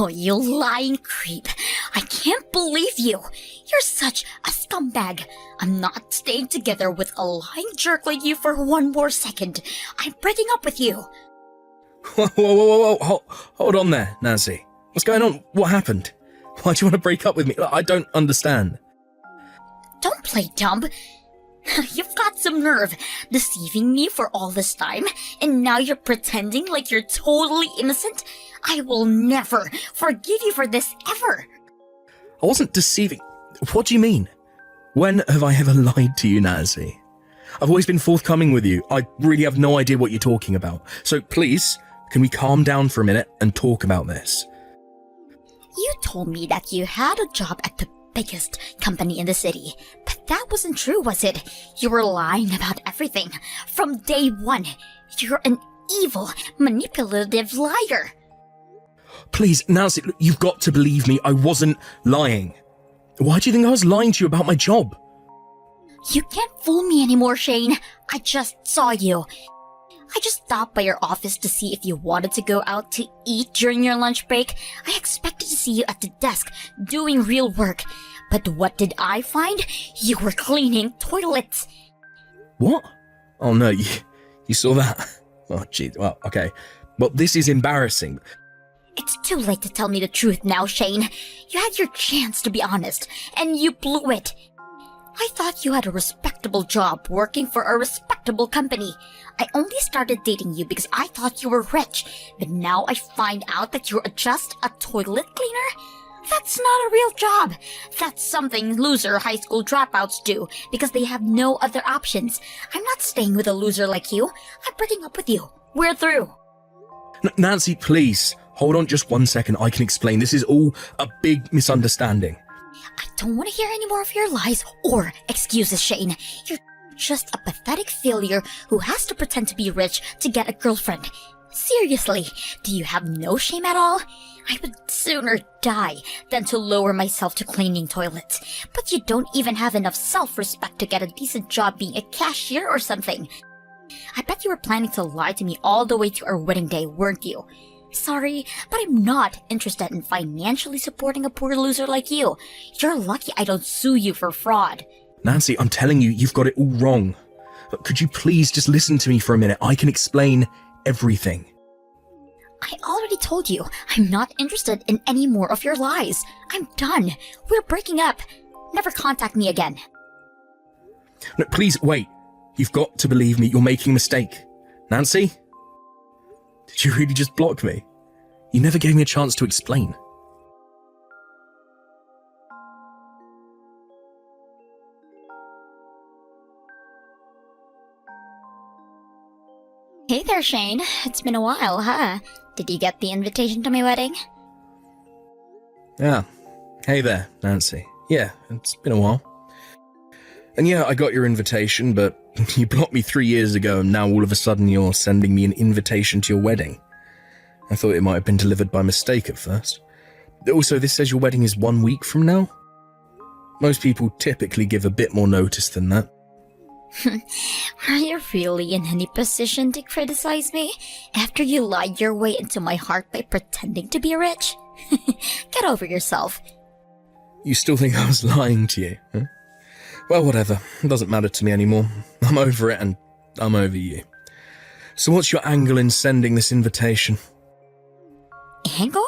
Oh, you lying creep. I can't believe you. You're such a scumbag. I'm not staying together with a lying jerk like you for one more second. I'm breaking up with you. Whoa. Hold on there, Nancy. What's going on? What happened? Why do you want to break up with me? I don't understand. Don't play dumb. You've got some nerve, deceiving me for all this time, and now you're pretending like you're totally innocent? I will never forgive you for this, ever. I wasn't deceiving. What do you mean? When have I ever lied to you, Nancy? I've always been forthcoming with you. I really have no idea what you're talking about. So please, can we calm down for a minute and talk about this? You told me that you had a job at the biggest company in the city, but that wasn't true, was it? You were lying about everything. From day one, you're an evil, manipulative liar. Please, Nancy, you've got to believe me. I wasn't lying. Why do you think I was lying to you about my job? You can't fool me anymore, Shane. I just saw you. I just stopped by your office to see if you wanted to go out to eat during your lunch break. I expected to see you at the desk doing real work. But what did I find? You were cleaning toilets. What? Oh no, you saw that? Oh gee, well, okay. Well, this is embarrassing. It's too late to tell me the truth now, Shane. You had your chance to be honest, and you blew it. I thought you had a respectable job working for a respectable company. I only started dating you because I thought you were rich, but now I find out that you're just a toilet cleaner? That's not a real job. That's something loser high school dropouts do because they have no other options. I'm not staying with a loser like you. I'm breaking up with you. We're through. Nancy, please, hold on just 1 second. I can explain. This is all a big misunderstanding. I don't want to hear any more of your lies or excuses, Shane. You're just a pathetic failure who has to pretend to be rich to get a girlfriend. Seriously, do you have no shame at all? I would sooner die than to lower myself to cleaning toilets. But you don't even have enough self-respect to get a decent job being a cashier or something. I bet you were planning to lie to me all the way to our wedding day, weren't you? Sorry, but I'm not interested in financially supporting a poor loser like you. You're lucky I don't sue you for fraud. Nancy, I'm telling you, you've got it all wrong. But could you please just listen to me for a minute? I can explain everything. I already told you, I'm not interested in any more of your lies. I'm done. We're breaking up. Never contact me again. No, please, wait. You've got to believe me, you're making a mistake. Nancy? Did you really just block me? You never gave me a chance to explain. Hey there, Shane. It's been a while, huh? Did you get the invitation to my wedding? Yeah. Hey there, Nancy. Yeah, it's been a while. And yeah, I got your invitation, but you blocked me 3 years ago, and now all of a sudden you're sending me an invitation to your wedding. I thought it might have been delivered by mistake at first. Also, this says your wedding is 1 week from now? Most people typically give a bit more notice than that. Are you really in any position to criticize me after you lied your way into my heart by pretending to be rich? Get over yourself. You still think I was lying to you, huh? Well, whatever. It doesn't matter to me anymore. I'm over it and I'm over you. So what's your angle in sending this invitation? Angle?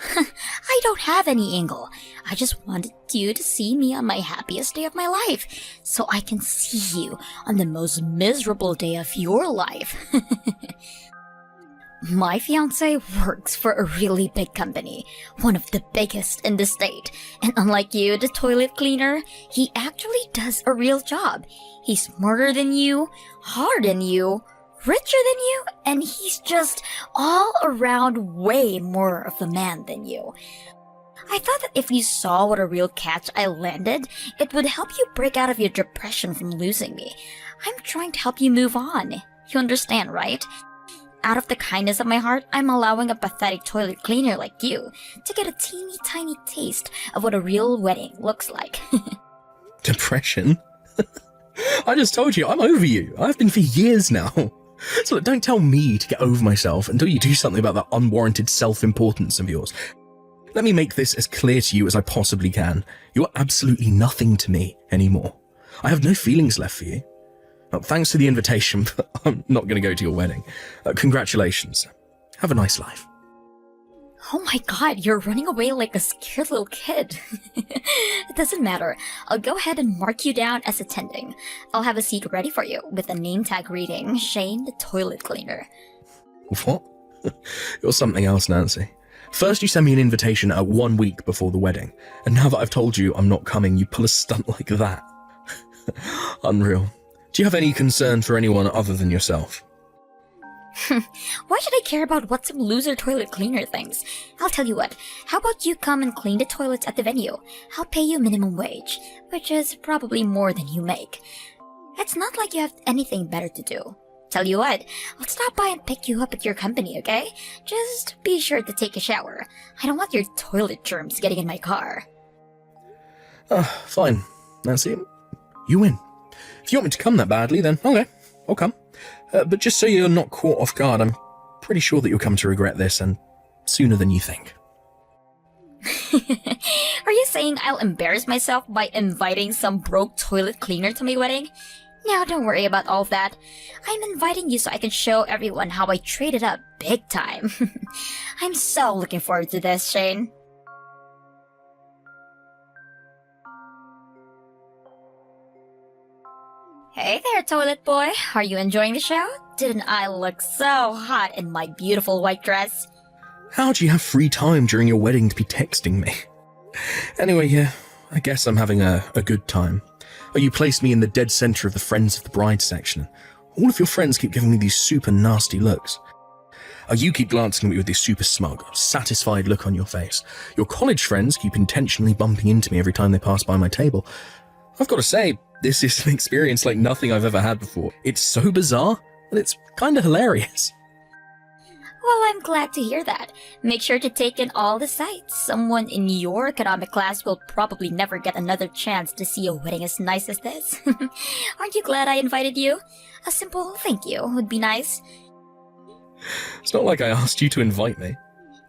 I don't have any angle. I just wanted you to see me on my happiest day of my life, so I can see you on the most miserable day of your life. My fiancé works for a really big company, one of the biggest in the state, and unlike you, the toilet cleaner, he actually does a real job. He's smarter than you, harder than you, richer than you, and he's just all around way more of a man than you. I thought that if you saw what a real catch I landed, it would help you break out of your depression from losing me. I'm trying to help you move on. You understand, right? Out of the kindness of my heart, I'm allowing a pathetic toilet cleaner like you to get a teeny tiny taste of what a real wedding looks like. Depression? I just told you, I'm over you. I've been for years now. So look, don't tell me to get over myself until you do something about that unwarranted self-importance of yours. Let me make this as clear to you as I possibly can. You're absolutely nothing to me anymore. I have no feelings left for you. Well, thanks for the invitation, but I'm not going to go to your wedding. Congratulations. Have a nice life. Oh my god, you're running away like a scared little kid. It doesn't matter. I'll go ahead and mark you down as attending. I'll have a seat ready for you with a name tag reading Shane the Toilet Cleaner. What? You're something else, Nancy. First you send me an invitation 1 week before the wedding, and now that I've told you I'm not coming, you pull a stunt like that. Unreal. Do you have any concern for anyone other than yourself? Why should I care about what some loser toilet cleaner thinks? I'll tell you what, how about you come and clean the toilets at the venue? I'll pay you minimum wage, which is probably more than you make. It's not like you have anything better to do. Tell you what, I'll stop by and pick you up at your company, okay? Just be sure to take a shower. I don't want your toilet germs getting in my car. Fine, Nancy. You win. If you want me to come that badly, then okay, I'll come. But just so you're not caught off guard, I'm pretty sure that you'll come to regret this, and sooner than you think. Are you saying I'll embarrass myself by inviting some broke toilet cleaner to my wedding? Now, don't worry about all of that. I'm inviting you so I can show everyone how I traded up big time. I'm so looking forward to this, Shane. Hey there, toilet boy. Are you enjoying the show? Didn't I look so hot in my beautiful white dress? How'd you have free time during your wedding to be texting me? Anyway, yeah, I guess I'm having a good time. Oh, you placed me in the dead center of the Friends of the Bride section. All of your friends keep giving me these super nasty looks. Oh, you keep glancing at me with this super smug, satisfied look on your face. Your college friends keep intentionally bumping into me every time they pass by my table. I've got to say, this is an experience like nothing I've ever had before. It's so bizarre, and it's kind of hilarious. Well, I'm glad to hear that. Make sure to take in all the sights. Someone in your economic class will probably never get another chance to see a wedding as nice as this. Aren't you glad I invited you? A simple thank you would be nice. It's not like I asked you to invite me.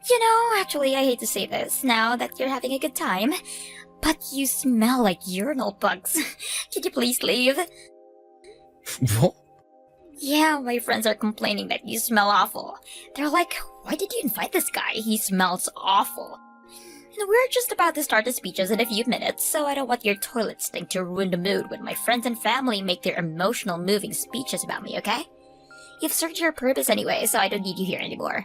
You know, actually, I hate to say this now that you're having a good time, but you smell like urinal bugs. Could you please leave? What? Yeah, my friends are complaining that you smell awful. They're like, why did you invite this guy? He smells awful. And we're just about to start the speeches in a few minutes, so I don't want your toilet stink to ruin the mood when my friends and family make their emotional, moving speeches about me, okay? You've served your purpose anyway, so I don't need you here anymore.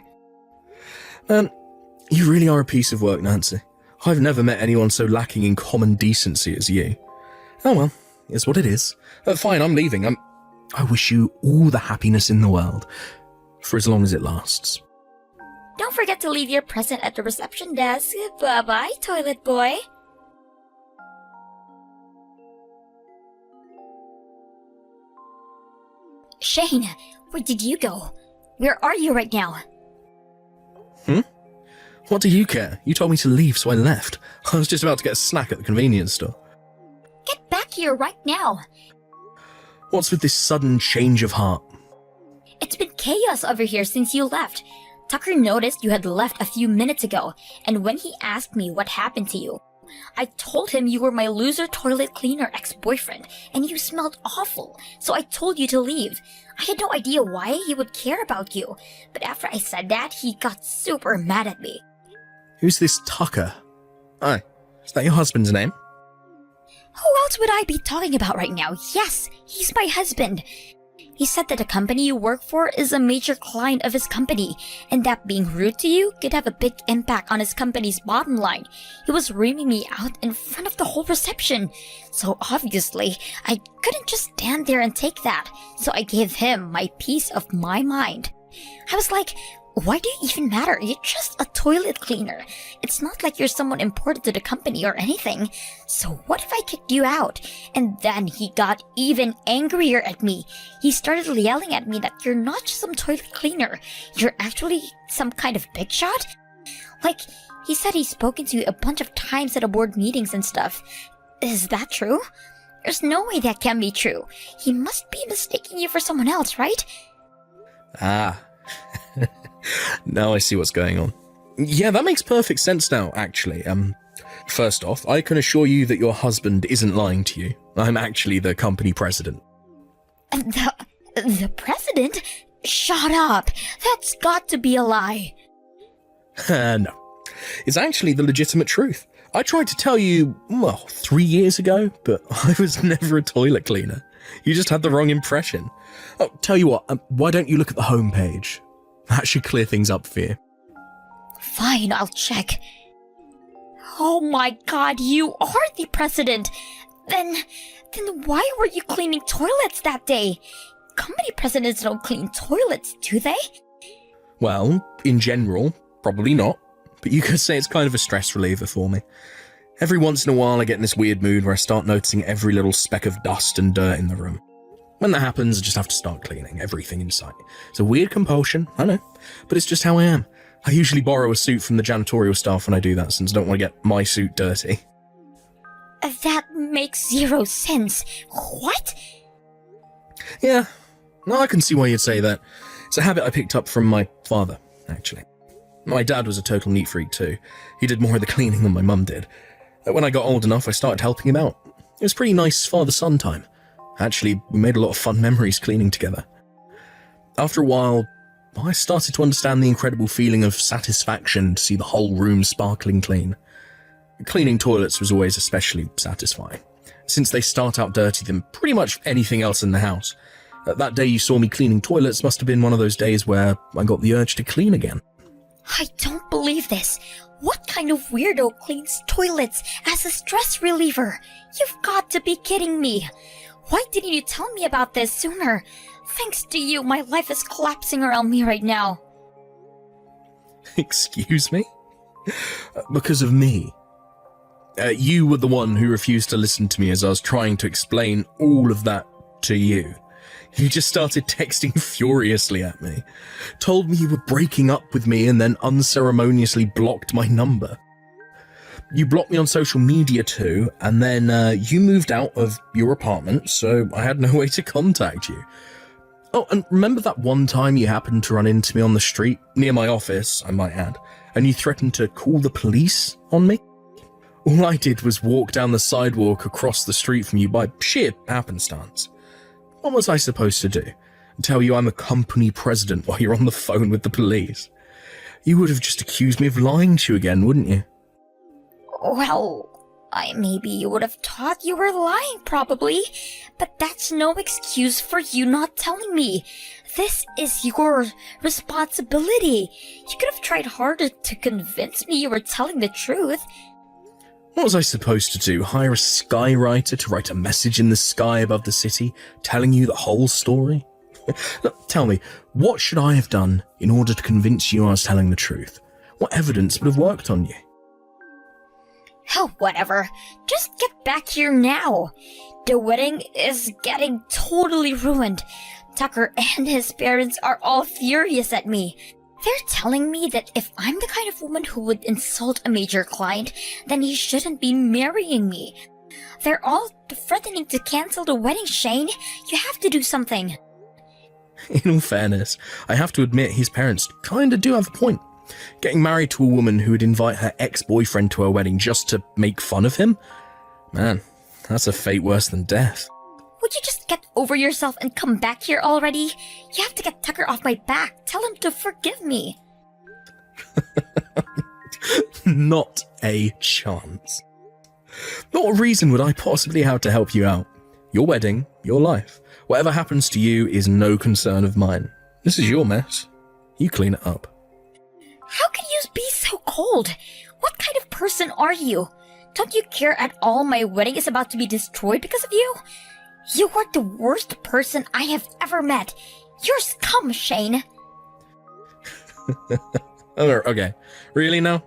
You really are a piece of work, Nancy. I've never met anyone so lacking in common decency as you. Oh well, it's what it is. Fine, I'm leaving. I wish you all the happiness in the world, for as long as it lasts. Don't forget to leave your present at the reception desk. Bye-bye, toilet boy. Shane, where did you go? Where are you right now? What do you care? You told me to leave, so I left. I was just about to get a snack at the convenience store. Get back here right now. What's with this sudden change of heart? It's been chaos over here since you left. Tucker noticed you had left a few minutes ago, and when he asked me what happened to you, I told him you were my loser toilet cleaner ex-boyfriend, and you smelled awful, so I told you to leave. I had no idea why he would care about you, but after I said that, he got super mad at me. Who's this Tucker? Oh, is that your husband's name? Who else would I be talking about right now? Yes, he's my husband. He said that the company you work for is a major client of his company, and that being rude to you could have a big impact on his company's bottom line. He was reaming me out in front of the whole reception. So obviously, I couldn't just stand there and take that, so I gave him my piece of my mind. I was like, why do you even matter? You're just a toilet cleaner. It's not like you're someone important to the company or anything. So what if I kicked you out? And then he got even angrier at me. He started yelling at me that you're not just some toilet cleaner. You're actually some kind of big shot? Like, he said he's spoken to you a bunch of times at board meetings and stuff. Is that true? There's no way that can be true. He must be mistaking you for someone else, right? Ah. Now I see what's going on. Yeah, that makes perfect sense now, actually. First off, I can assure you that your husband isn't lying to you. I'm actually the company president. The president? Shut up. That's got to be a lie. No. It's actually the legitimate truth. I tried to tell you, 3 years ago, but I was never a toilet cleaner. You just had the wrong impression. Oh, tell you what, why don't you look at the homepage? That should clear things up for you. Fine, I'll check. Oh my god, you are the president! Then why were you cleaning toilets that day? Company presidents don't clean toilets, do they? Well, in general, probably not. But you could say it's kind of a stress reliever for me. Every once in a while I get in this weird mood where I start noticing every little speck of dust and dirt in the room. When that happens, I just have to start cleaning everything in sight. It's a weird compulsion, I know, but it's just how I am. I usually borrow a suit from the janitorial staff when I do that, since I don't want to get my suit dirty. That makes zero sense. What? Yeah, no, I can see why you'd say that. It's a habit I picked up from my father, actually. My dad was a total neat freak too. He did more of the cleaning than my mum did. When I got old enough, I started helping him out. It was pretty nice father-son time. Actually, we made a lot of fun memories cleaning together. After a while, I started to understand the incredible feeling of satisfaction to see the whole room sparkling clean. Cleaning toilets was always especially satisfying, since they start out dirtier than pretty much anything else in the house. That day you saw me cleaning toilets must have been one of those days where I got the urge to clean again. I don't believe this. What kind of weirdo cleans toilets as a stress reliever? You've got to be kidding me. Why didn't you tell me about this sooner? Thanks to you, my life is collapsing around me right now. Excuse me? Because of me? You were the one who refused to listen to me as I was trying to explain all of that to you. You just started texting furiously at me, told me you were breaking up with me, and then unceremoniously blocked my number. You blocked me on social media too, and then you moved out of your apartment, so I had no way to contact you. Oh, and remember that one time you happened to run into me on the street, near my office, I might add, and you threatened to call the police on me? All I did was walk down the sidewalk across the street from you by sheer happenstance. What was I supposed to do? Tell you I'm a company president while you're on the phone with the police? You would have just accused me of lying to you again, wouldn't you? Well, maybe you would have thought you were lying, probably. But that's no excuse for you not telling me. This is your responsibility. You could have tried harder to convince me you were telling the truth. What was I supposed to do? Hire a skywriter to write a message in the sky above the city, telling you the whole story? Look, tell me, what should I have done in order to convince you I was telling the truth? What evidence would have worked on you? Oh, whatever. Just get back here now. The wedding is getting totally ruined. Tucker and his parents are all furious at me. They're telling me that if I'm the kind of woman who would insult a major client, then he shouldn't be marrying me. They're all threatening to cancel the wedding, Shane. You have to do something. In all fairness, I have to admit his parents kinda do have a point. Getting married to a woman who would invite her ex-boyfriend to her wedding just to make fun of him? Man, that's a fate worse than death. Would you just get over yourself and come back here already? You have to get Tucker off my back. Tell him to forgive me. Not a chance. What reason would I possibly have to help you out? Your wedding, your life. Whatever happens to you is no concern of mine. This is your mess. You clean it up. How can you be so cold? What kind of person are you? Don't you care at all my wedding is about to be destroyed because of you? You are the worst person I have ever met. You're scum, Shane. Okay, really now?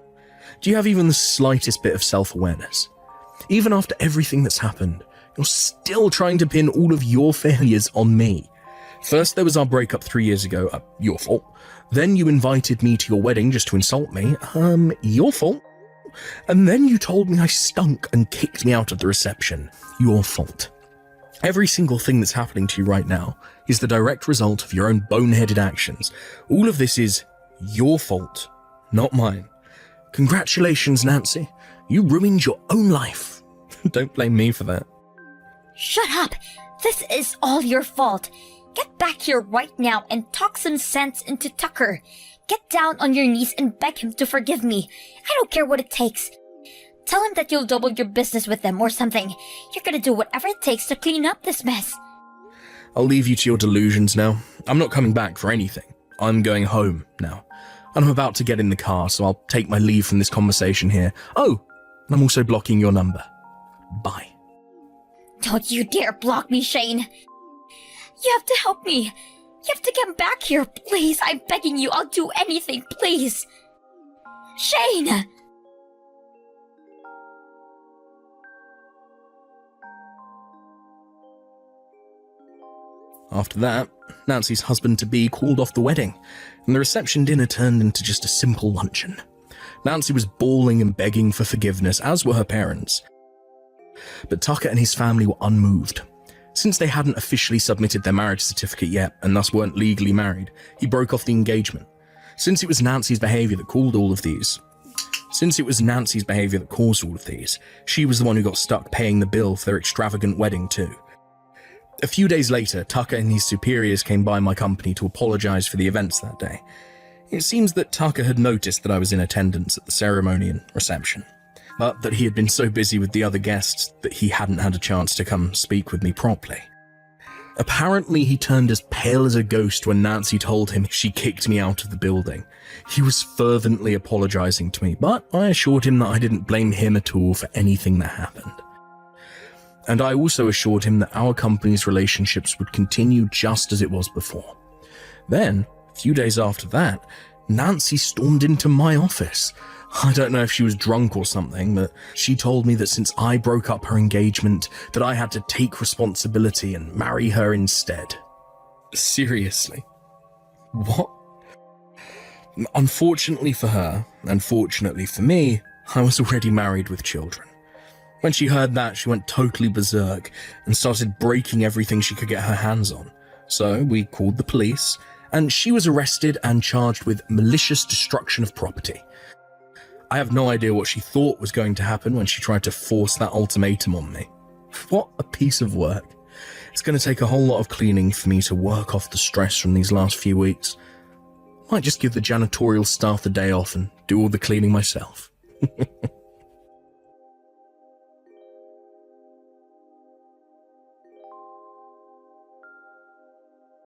Do you have even the slightest bit of self-awareness? Even after everything that's happened, you're still trying to pin all of your failures on me. First, there was our breakup 3 years ago, your fault. Then you invited me to your wedding just to insult me, your fault. And then you told me I stunk and kicked me out of the reception, your fault. Every single thing that's happening to you right now is the direct result of your own boneheaded actions. All of this is your fault, not mine. Congratulations, Nancy. You ruined your own life. Don't blame me for that. Shut up! This is all your fault. Get back here right now and talk some sense into Tucker. Get down on your knees and beg him to forgive me. I don't care what it takes. Tell him that you'll double your business with them or something. You're gonna do whatever it takes to clean up this mess. I'll leave you to your delusions now. I'm not coming back for anything. I'm going home now. And I'm about to get in the car, so I'll take my leave from this conversation here. Oh, and I'm also blocking your number. Bye. Don't you dare block me, Shane. You have to help me. You have to come back here, please. I'm begging you. I'll do anything, please. Shane! After that, Nancy's husband-to-be called off the wedding, and the reception dinner turned into just a simple luncheon. Nancy was bawling and begging for forgiveness, as were her parents. But Tucker and his family were unmoved. Since they hadn't officially submitted their marriage certificate yet, and thus weren't legally married, he broke off the engagement. Since it was Nancy's behaviour that caused all of these, she was the one who got stuck paying the bill for their extravagant wedding too. A few days later, Tucker and his superiors came by my company to apologise for the events that day. It seems that Tucker had noticed that I was in attendance at the ceremony and reception, but that he had been so busy with the other guests that he hadn't had a chance to come speak with me properly. Apparently, he turned as pale as a ghost when Nancy told him she kicked me out of the building. He was fervently apologising to me, but I assured him that I didn't blame him at all for anything that happened. And I also assured him that our company's relationships would continue just as it was before. Then, a few days after that, Nancy stormed into my office. I don't know if she was drunk or something, but she told me that since I broke up her engagement, that I had to take responsibility and marry her instead. Seriously? What? Unfortunately for her, and fortunately for me, I was already married with children. When she heard that, she went totally berserk and started breaking everything she could get her hands on. So we called the police, and she was arrested and charged with malicious destruction of property. I have no idea what she thought was going to happen when she tried to force that ultimatum on me. What a piece of work. It's going to take a whole lot of cleaning for me to work off the stress from these last few weeks. Might just give the janitorial staff the day off and do all the cleaning myself.